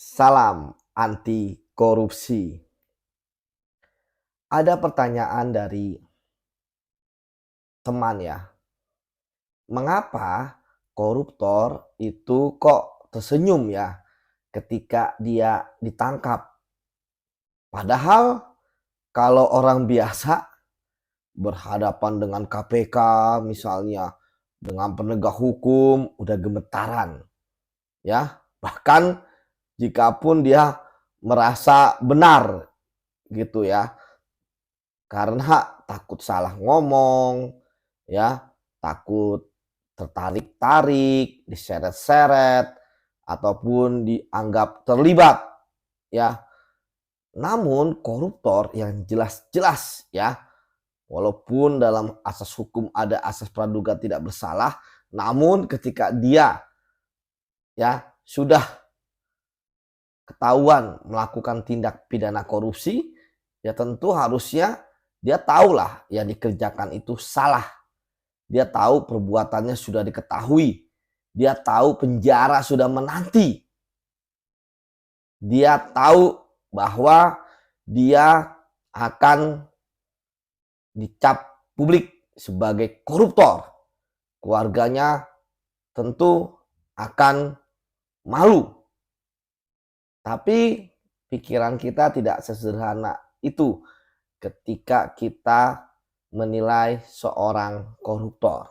Salam anti korupsi. Ada pertanyaan dari teman ya, mengapa koruptor itu kok tersenyum ya ketika dia ditangkap? Padahal kalau orang biasa berhadapan dengan KPK misalnya, dengan penegak hukum udah gemetaran ya. Bahkan jikapun dia merasa benar gitu ya, karena takut salah ngomong, ya, takut tertarik-tarik, diseret-seret, ataupun dianggap terlibat, ya. Namun koruptor yang jelas-jelas ya, walaupun dalam asas hukum ada asas praduga tidak bersalah, namun ketika dia ya sudah ketahuan melakukan tindak pidana korupsi, ya tentu harusnya dia tahulah yang dikerjakan itu salah. Dia tahu perbuatannya sudah diketahui. Dia tahu penjara sudah menanti. Dia tahu bahwa dia akan dicap publik sebagai koruptor. Keluarganya tentu akan malu. Tapi pikiran kita tidak sesederhana itu ketika kita menilai seorang koruptor.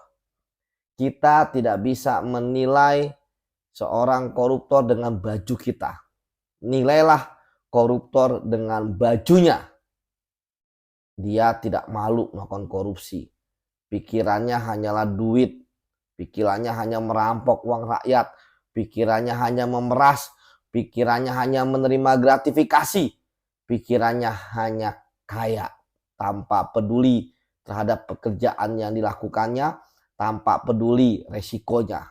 Kita tidak bisa menilai seorang koruptor dengan baju kita. Nilailah koruptor dengan bajunya. Dia tidak malu melakukan korupsi. Pikirannya hanyalah duit. Pikirannya hanya merampok uang rakyat. Pikirannya hanya memeras. Pikirannya hanya menerima gratifikasi. Pikirannya hanya kaya tanpa peduli terhadap pekerjaan yang dilakukannya, tanpa peduli resikonya.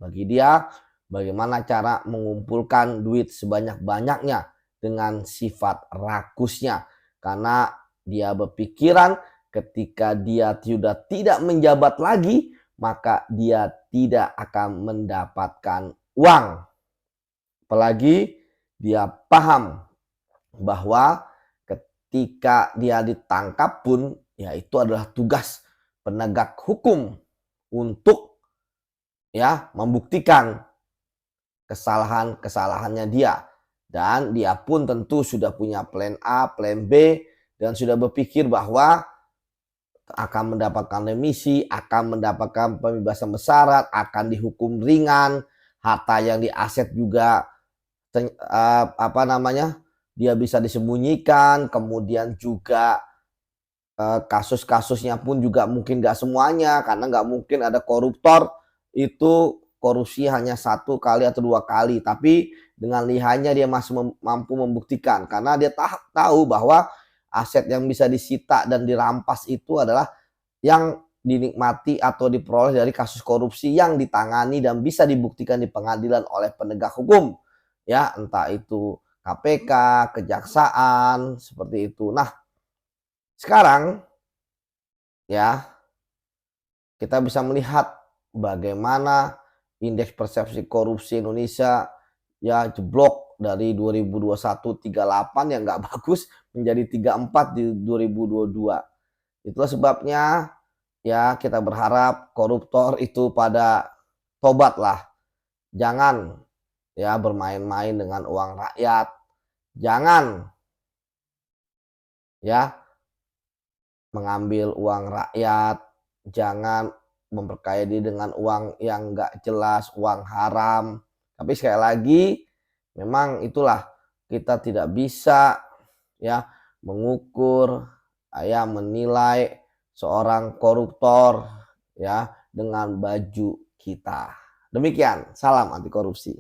Bagi dia, bagaimana cara mengumpulkan duit sebanyak-banyaknya dengan sifat rakusnya. Karena dia berpikiran ketika dia sudah tidak menjabat lagi, maka dia tidak akan mendapatkan uang. Apalagi dia paham bahwa ketika dia ditangkap pun, ya itu adalah tugas penegak hukum untuk ya membuktikan kesalahan-kesalahannya dia. Dan dia pun tentu sudah punya plan A, plan B, dan sudah berpikir bahwa akan mendapatkan remisi, akan mendapatkan pembebasan bersyarat, akan dihukum ringan, harta yang diaset juga dia bisa disembunyikan, kemudian juga kasus-kasusnya pun juga mungkin gak semuanya, karena gak mungkin ada koruptor itu korupsi hanya 1 kali atau 2 kali, tapi dengan lihainya dia masih mampu membuktikan, karena dia tahu bahwa aset yang bisa disita dan dirampas itu adalah yang dinikmati atau diperoleh dari kasus korupsi yang ditangani dan bisa dibuktikan di pengadilan oleh penegak hukum, ya entah itu KPK, kejaksaan, seperti itu. Nah, sekarang ya kita bisa melihat bagaimana indeks persepsi korupsi Indonesia ya jeblok dari 2021 38 yang nggak bagus menjadi 34 di 2022. Itulah sebabnya ya kita berharap koruptor itu pada tobatlah. Jangan ya bermain-main dengan uang rakyat. Jangan ya mengambil uang rakyat, jangan memperkaya diri dengan uang yang nggak jelas, uang haram. Tapi sekali lagi, memang itulah kita tidak bisa ya mengukur, ya menilai seorang koruptor ya dengan baju kita. Demikian, salam anti korupsi.